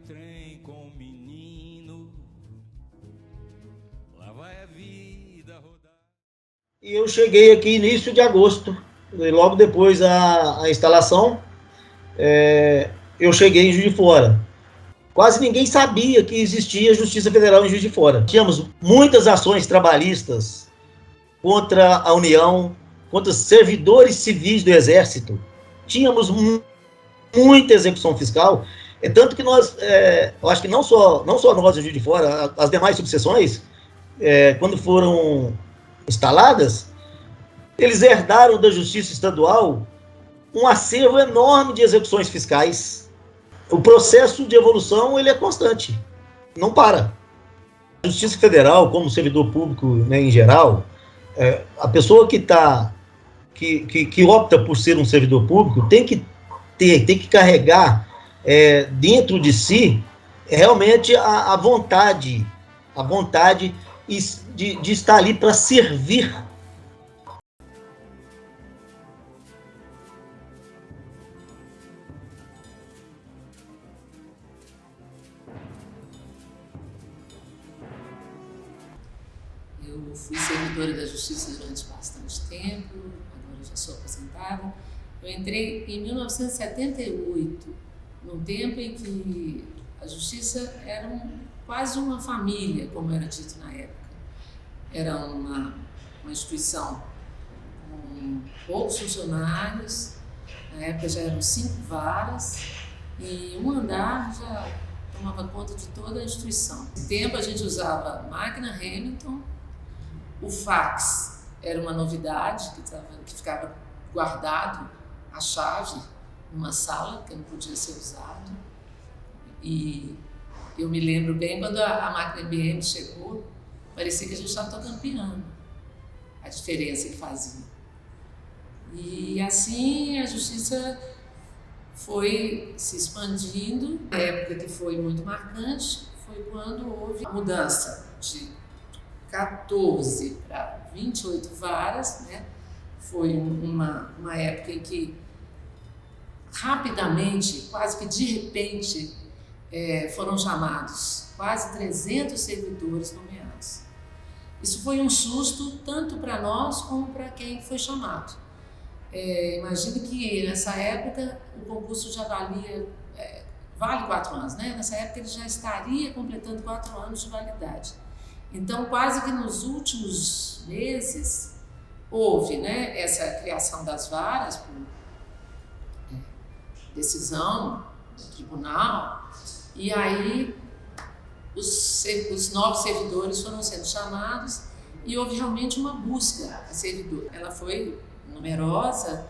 trem com o menino, lá vai a vida rodar. E eu cheguei aqui início de agosto, logo depois da instalação, eu cheguei em Juiz de Fora. Quase ninguém sabia que existia Justiça Federal em Juiz de Fora. Tínhamos muitas ações trabalhistas contra a União, contra servidores civis do Exército. Tínhamos muita execução fiscal, tanto que nós, eu acho que não só nós em Juiz de Fora, as demais subseções, quando foram instaladas, eles herdaram da Justiça Estadual um acervo enorme de execuções fiscais. O processo de evolução ele é constante, não para. A Justiça Federal, como servidor público, né, em geral, a pessoa que opta por ser um servidor público tem que carregar dentro de si realmente a vontade de estar ali para servir. Eu fui servidora da Justiça durante bastante tempo, agora já sou aposentada. Eu entrei em 1978, num tempo em que a Justiça era quase uma família, como era dito na época. Era uma instituição com poucos funcionários, na época já eram 5 varas, e um andar já tomava conta de toda a instituição. Nesse tempo a gente usava máquina Hamilton. O fax era uma novidade, que ficava guardado a chave numa sala, que não podia ser usado. E eu me lembro bem quando a máquina IBM chegou, parecia que a gente estava tocando piano, a diferença que fazia. E assim a justiça foi se expandindo. A época que foi muito marcante foi quando houve a mudança de 14 para 28 varas, né? Foi uma época em que rapidamente, quase que de repente, foram chamados quase 300 servidores nomeados. Isso foi um susto tanto para nós como para quem foi chamado. Imagine que nessa época o concurso já vale 4 anos, né? Nessa época ele já estaria completando 4 anos de validade. Então, quase que nos últimos meses, houve, né, essa criação das varas por decisão do tribunal, e aí os novos servidores foram sendo chamados e houve realmente uma busca a servidor. Ela foi numerosa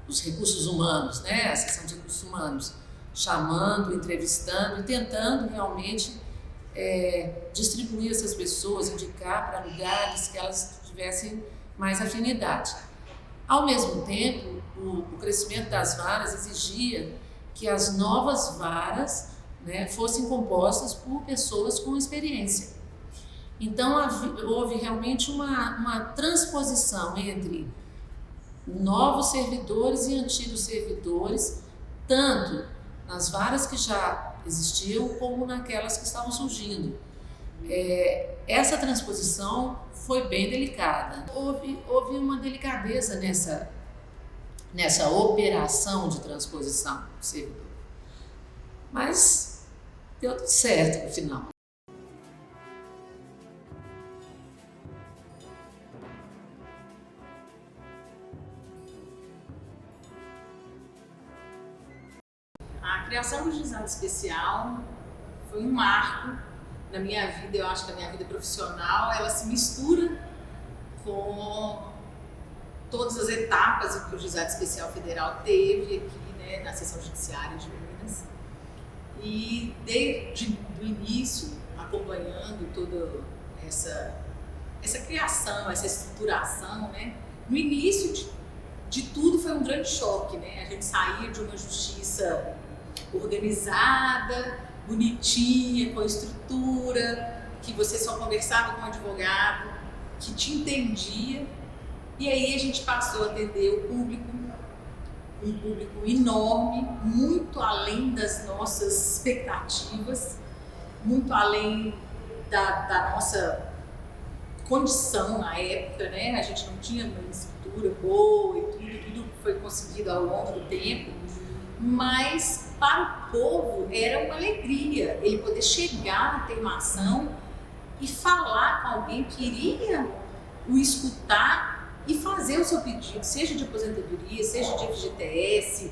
nos recursos humanos, né, a seção de recursos humanos, chamando, entrevistando e tentando realmente distribuir essas pessoas, indicar para lugares que elas tivessem mais afinidade. Ao mesmo tempo, o crescimento das varas exigia que as novas varas, né, fossem compostas por pessoas com experiência. Então, houve realmente uma transposição entre novos servidores e antigos servidores, tanto nas varas que já existiam como naquelas que estavam surgindo. Essa transposição foi bem delicada. Houve uma delicadeza nessa operação de transposição do servidor. Mas deu tudo certo no final. A criação do juizado especial foi um marco na minha vida. Eu acho que a minha vida profissional ela se mistura com todas as etapas que o juizado especial federal teve aqui, né, na seção judiciária de Minas. E desde o início, acompanhando toda essa criação, essa estruturação, né, no início de tudo foi um grande choque, né? A gente saía de uma justiça organizada, bonitinha, com estrutura, que você só conversava com o advogado, que te entendia, e aí a gente passou a atender o público um público enorme, muito além das nossas expectativas, muito além da nossa condição na época, né? A gente não tinha uma estrutura boa e tudo foi conseguido ao longo do tempo, mas para o povo era uma alegria ele poder chegar na termação e falar com alguém que iria o escutar e fazer o seu pedido, seja de aposentadoria, seja de FGTS,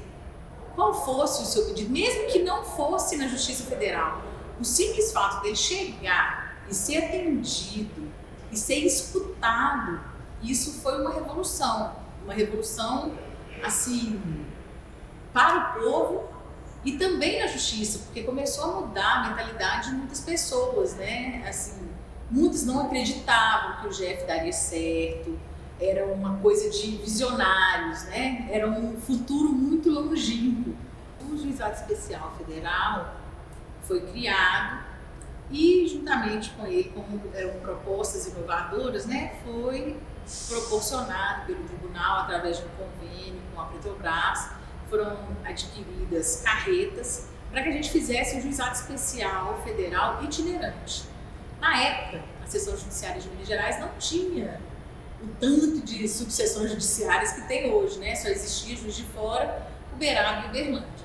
qual fosse o seu pedido, mesmo que não fosse na Justiça Federal. O simples fato dele chegar e ser atendido e ser escutado, isso foi uma revolução assim, para o povo e também na justiça, porque começou a mudar a mentalidade de muitas pessoas, né? Assim, muitos não acreditavam que o GF daria certo, era uma coisa de visionários, né? Era um futuro muito longínquo. O Juizado Especial Federal foi criado e, juntamente com ele, como eram propostas inovadoras, né, foi proporcionado pelo tribunal, através de um convênio com a Petrobras, foram adquiridas carretas para que a gente fizesse um Juizado Especial Federal itinerante. Na época, a Seção Judiciária de Minas Gerais não tinha o tanto de subseções judiciárias que tem hoje, né? Só existia Juiz de Fora, Uberaba e Uberlândia.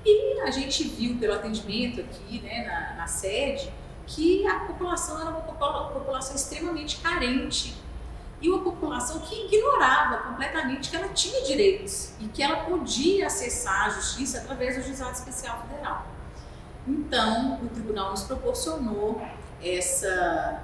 E a gente viu pelo atendimento aqui, né, na sede, que a população era uma população extremamente carente e uma população que ignorava completamente que ela tinha direitos e que ela podia acessar a justiça através do Juizado Especial Federal. Então, o tribunal nos proporcionou essa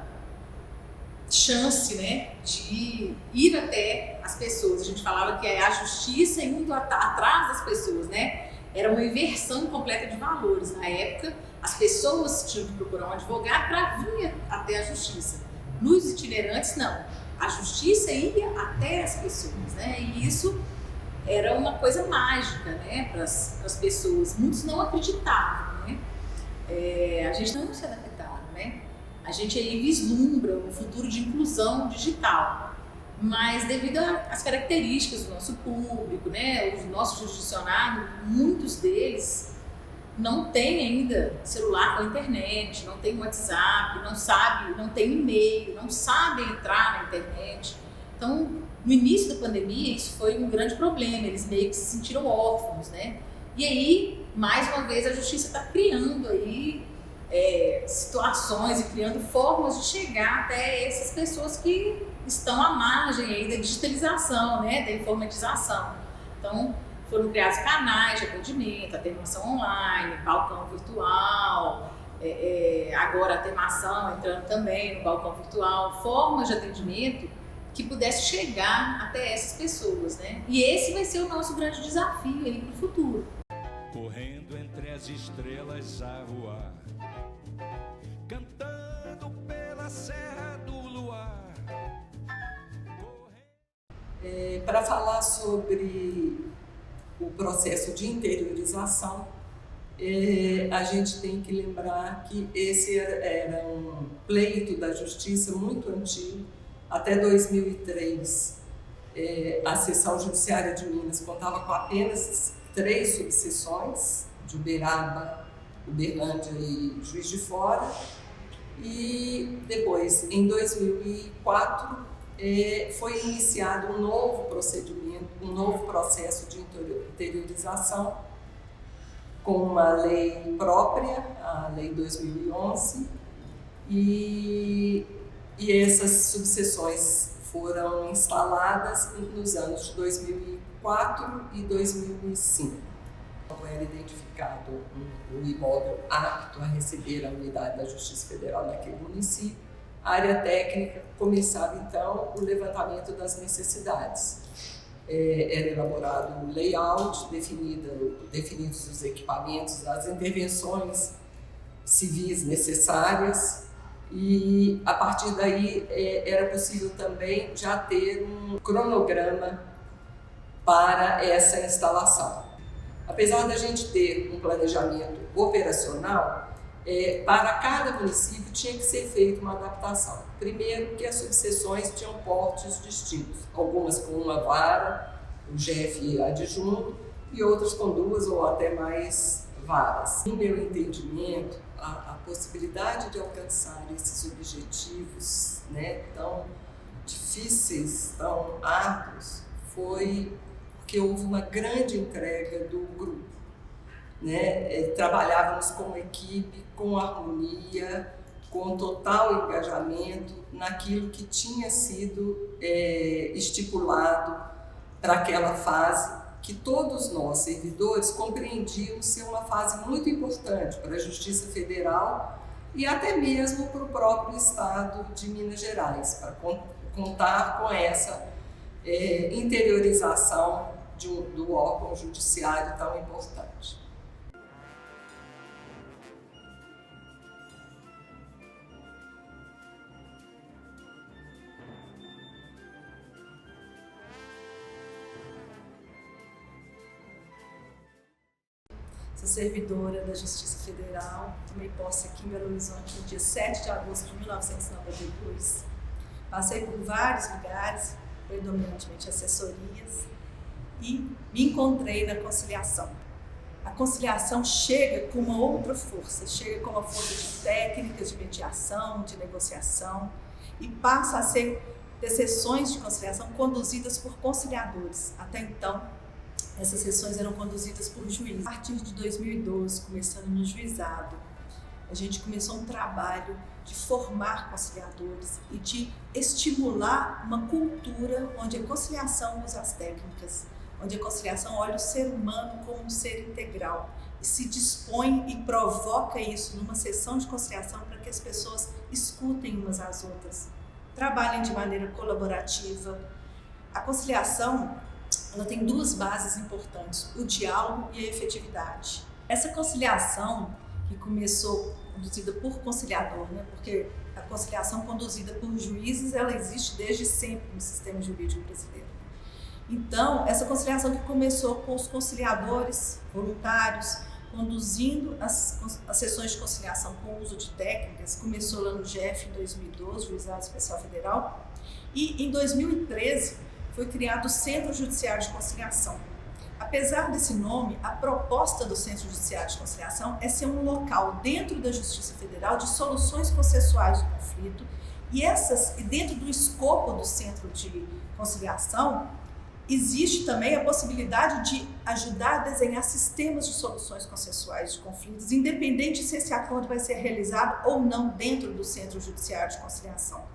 chance, né, de ir até as pessoas. A gente falava que é a justiça indo atrás das pessoas, né? Era uma inversão completa de valores. Na época, as pessoas tinham que procurar um advogado para vir até a justiça. Nos itinerantes, não. A justiça ia até as pessoas, né? E isso era uma coisa mágica, né, para as pessoas. Muitos não acreditavam, né? A gente não se adaptava, né? A gente aí vislumbra um futuro de inclusão digital, mas devido às características do nosso público, né, os nossos jurisdicionados, muitos deles não têm ainda celular com internet, não tem WhatsApp, não tem e-mail, não sabem entrar na internet. Então, no início da pandemia, isso foi um grande problema, eles meio que se sentiram órfãos, né? E aí, mais uma vez, a justiça está criando aí situações e criando formas de chegar até essas pessoas que estão à margem aí da digitalização, né, da informatização. Então, foram criados canais de atendimento, atenuação online, balcão virtual, agora a atenuação entrando também no balcão virtual, formas de atendimento que pudesse chegar até essas pessoas, né? E esse vai ser o nosso grande desafio aí para o futuro. Correndo entre as estrelas a voar, cantando pela serra do luar. Para falar sobre o processo de interiorização, a gente tem que lembrar que esse era um pleito da justiça muito antigo. Até 2003, a Seção Judiciária de Minas contava com apenas 3 subseções, de Uberaba, Uberlândia e Juiz de Fora. E depois, em 2004, foi iniciado um novo procedimento, um novo processo de interiorização com uma lei própria, a Lei 2011, e essas subseções foram instaladas nos anos de 2004 e 2005. Quando era identificado um imóvel apto a receber a unidade da Justiça Federal naquele município, a área técnica começava então o levantamento das necessidades. Era elaborado um layout, definidos os equipamentos, as intervenções civis necessárias, e a partir daí era possível também já ter um cronograma para essa instalação. Apesar da gente ter um planejamento operacional, para cada município tinha que ser feita uma adaptação. Primeiro, que as subseções tinham portes distintos, algumas com uma vara, o GF adjunto e outras com 2 ou até mais varas. No meu entendimento, a possibilidade de alcançar esses objetivos, né, tão difíceis, tão árduos, foi porque houve uma grande entrega do grupo, né? Trabalhávamos como equipe, com harmonia, com total engajamento naquilo que tinha sido estipulado para aquela fase, que todos nós, servidores, compreendíamos ser uma fase muito importante para a Justiça Federal e até mesmo para o próprio Estado de Minas Gerais, para contar com essa interiorização do órgão judiciário tão importante. Sou servidora da Justiça Federal, tomei posse aqui em Belo Horizonte no dia 7 de agosto de 1992. Passei por vários lugares, predominantemente assessorias, e me encontrei na conciliação. A conciliação chega com uma outra força, chega com uma força de técnicas de mediação, de negociação, e passa a ter sessões de conciliação conduzidas por conciliadores. Até então, essas sessões eram conduzidas por juízes. A partir de 2012, começando no juizado, a gente começou um trabalho de formar conciliadores e de estimular uma cultura onde a conciliação usa as técnicas, onde a conciliação olha o ser humano como um ser integral e se dispõe e provoca isso numa sessão de conciliação para que as pessoas escutem umas às outras, trabalhem de maneira colaborativa. A conciliação, ela tem 2 bases importantes, o diálogo e a efetividade. Essa conciliação, que começou conduzida por conciliador, né? Porque a conciliação conduzida por juízes, ela existe desde sempre no sistema jurídico brasileiro. Então, essa conciliação que começou com os conciliadores voluntários, conduzindo as sessões de conciliação com uso de técnicas, começou lá no GF em 2012, Juizado Especial Federal, e em 2013 foi criado o Centro Judiciário de Conciliação. Apesar desse nome, a proposta do Centro Judiciário de Conciliação é ser um local dentro da Justiça Federal de soluções processuais do conflito e dentro do escopo do Centro de Conciliação existe também a possibilidade de ajudar a desenhar sistemas de soluções processuais de conflitos, independente se esse acordo vai ser realizado ou não dentro do Centro Judiciário de Conciliação.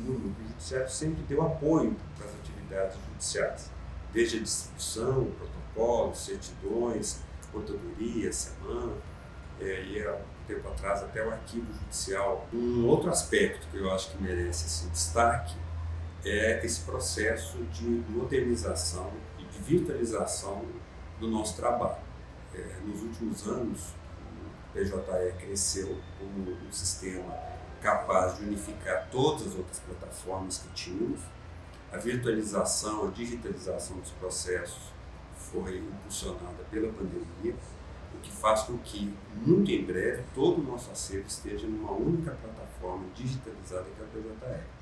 O Judiciário sempre deu apoio para as atividades judiciais, desde a distribuição, protocolos, certidões, contadoria, semana, e há um tempo atrás até o arquivo judicial. Um outro aspecto que eu acho que merece esse destaque é esse processo de modernização e de virtualização do nosso trabalho. Nos últimos anos, o PJE cresceu como um sistema capaz de unificar todas as outras plataformas que tínhamos. A virtualização, a digitalização dos processos foi impulsionada pela pandemia, o que faz com que, muito em breve, todo o nosso acervo esteja numa única plataforma digitalizada que é a PJE.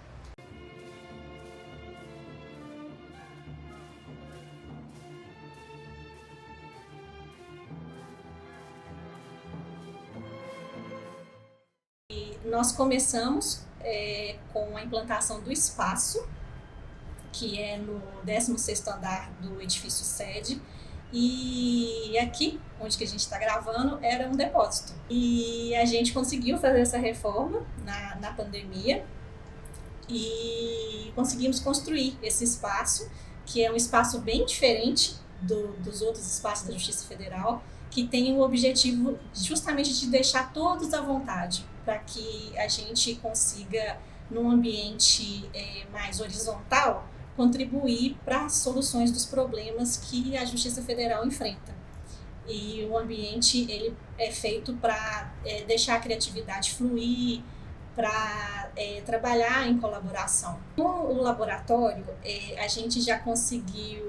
Nós começamos com a implantação do espaço, que é no 16º andar do edifício sede, e aqui, onde que a gente está gravando, era um depósito. E a gente conseguiu fazer essa reforma na pandemia e conseguimos construir esse espaço, que é um espaço bem diferente dos outros espaços da Justiça Federal, que tem o objetivo justamente de deixar todos à vontade, para que a gente consiga, num ambiente mais horizontal, contribuir para as soluções dos problemas que a Justiça Federal enfrenta. E o ambiente ele é feito para deixar a criatividade fluir, para trabalhar em colaboração. Com o laboratório, a gente já conseguiu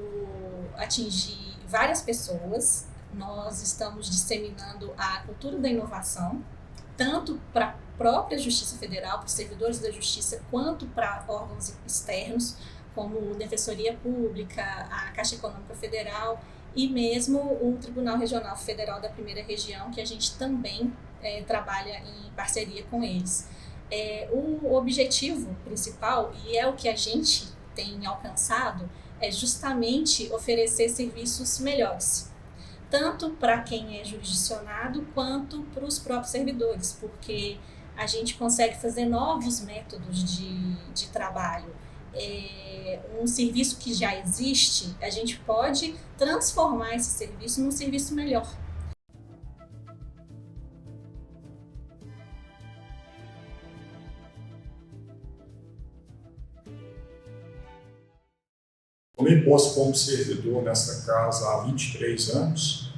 atingir várias pessoas nós estamos disseminando a cultura da inovação, tanto para a própria Justiça Federal, para os servidores da Justiça, quanto para órgãos externos, como Defensoria Pública, a Caixa Econômica Federal e mesmo o Tribunal Regional Federal da Primeira Região, que a gente também trabalha em parceria com eles. O objetivo principal, e é o que a gente tem alcançado, é justamente oferecer serviços melhores, tanto para quem é jurisdicionado quanto para os próprios servidores, porque a gente consegue fazer novos métodos de trabalho. Um serviço que já existe, a gente pode transformar esse serviço num serviço melhor. Tomei posse como servidor nesta casa há 23 anos.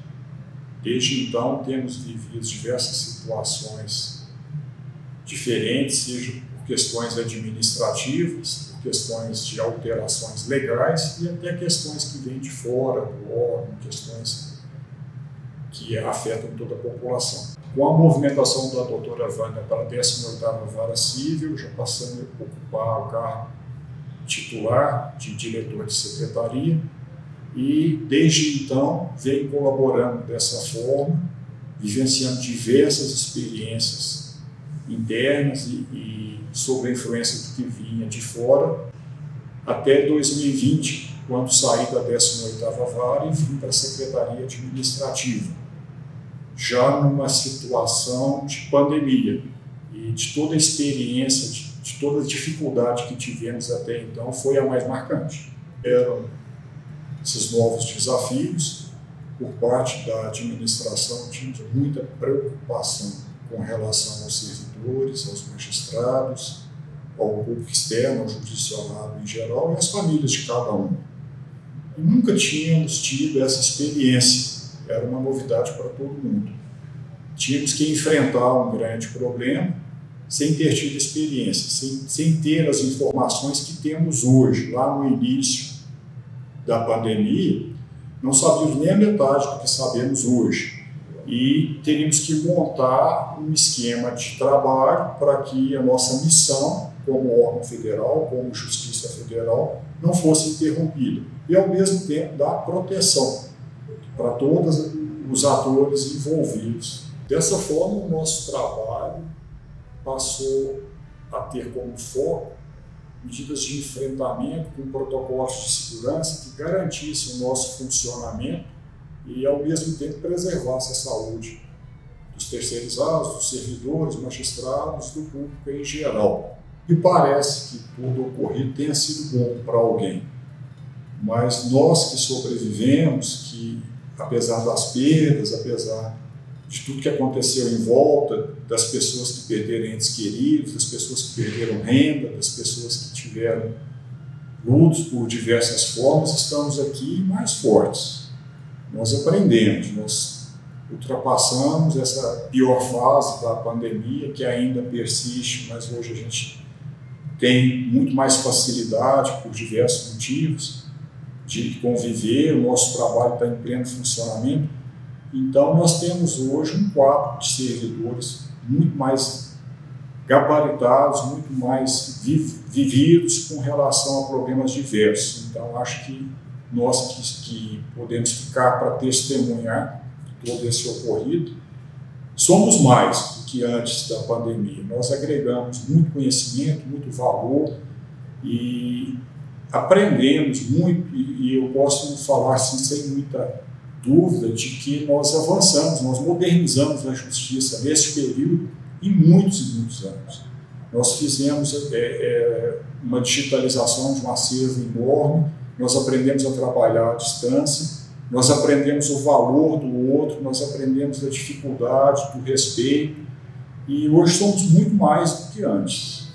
Desde então, temos vivido diversas situações diferentes, seja por questões administrativas, por questões de alterações legais e até questões que vêm de fora do órgão, questões que afetam toda a população. Com a movimentação da doutora Vânia para a 18ª Vara Civil, já passando a ocupar o cargo titular de diretor de secretaria e, desde então, vem colaborando dessa forma, vivenciando diversas experiências internas e sob a influência do que vinha de fora, até 2020, quando saí da 18ª Vara e vim para a Secretaria Administrativa, já numa situação de pandemia e de toda a experiência, de toda a dificuldade que tivemos até então, foi a mais marcante. Eram esses novos desafios, por parte da administração, tínhamos muita preocupação com relação aos servidores, aos magistrados, ao público externo, ao jurisdicionado em geral e às famílias de cada um. E nunca tínhamos tido essa experiência, era uma novidade para todo mundo. Tínhamos que enfrentar um grande problema sem ter tido experiência, sem ter as informações que temos hoje. Lá no início da pandemia, não sabíamos nem a metade do que sabemos hoje. E teríamos que montar um esquema de trabalho para que a nossa missão, como órgão federal, como Justiça Federal, não fosse interrompida. E, ao mesmo tempo, dar proteção para todos os atores envolvidos. Dessa forma, o nosso trabalho passou a ter como foco medidas de enfrentamento com protocolos de segurança que garantissem o nosso funcionamento e, ao mesmo tempo, preservassem a saúde dos terceirizados, dos servidores, magistrados, do público em geral. E parece que tudo ocorrido tenha sido bom para alguém, mas nós que sobrevivemos, que apesar das perdas, apesar de tudo que aconteceu em volta, das pessoas que perderam entes queridos, das pessoas que perderam renda, das pessoas que tiveram lutos por diversas formas, estamos aqui mais fortes. Nós aprendemos, nós ultrapassamos essa pior fase da pandemia, que ainda persiste, mas hoje a gente tem muito mais facilidade, por diversos motivos, de conviver, o nosso trabalho está em pleno funcionamento. Então, nós temos hoje um quadro de servidores muito mais gabaritados, muito mais vividos com relação a problemas diversos. Então, acho que nós que podemos ficar para testemunhar todo esse ocorrido, somos mais do que antes da pandemia. Nós agregamos muito conhecimento, muito valor e aprendemos muito, e eu posso falar assim, sem muita dúvida de que nós avançamos, nós modernizamos a justiça nesse período em muitos e muitos anos. Nós fizemos uma digitalização de um acervo enorme, nós aprendemos a trabalhar à distância, nós aprendemos o valor do outro, nós aprendemos a dificuldade, do respeito, e hoje somos muito mais do que antes.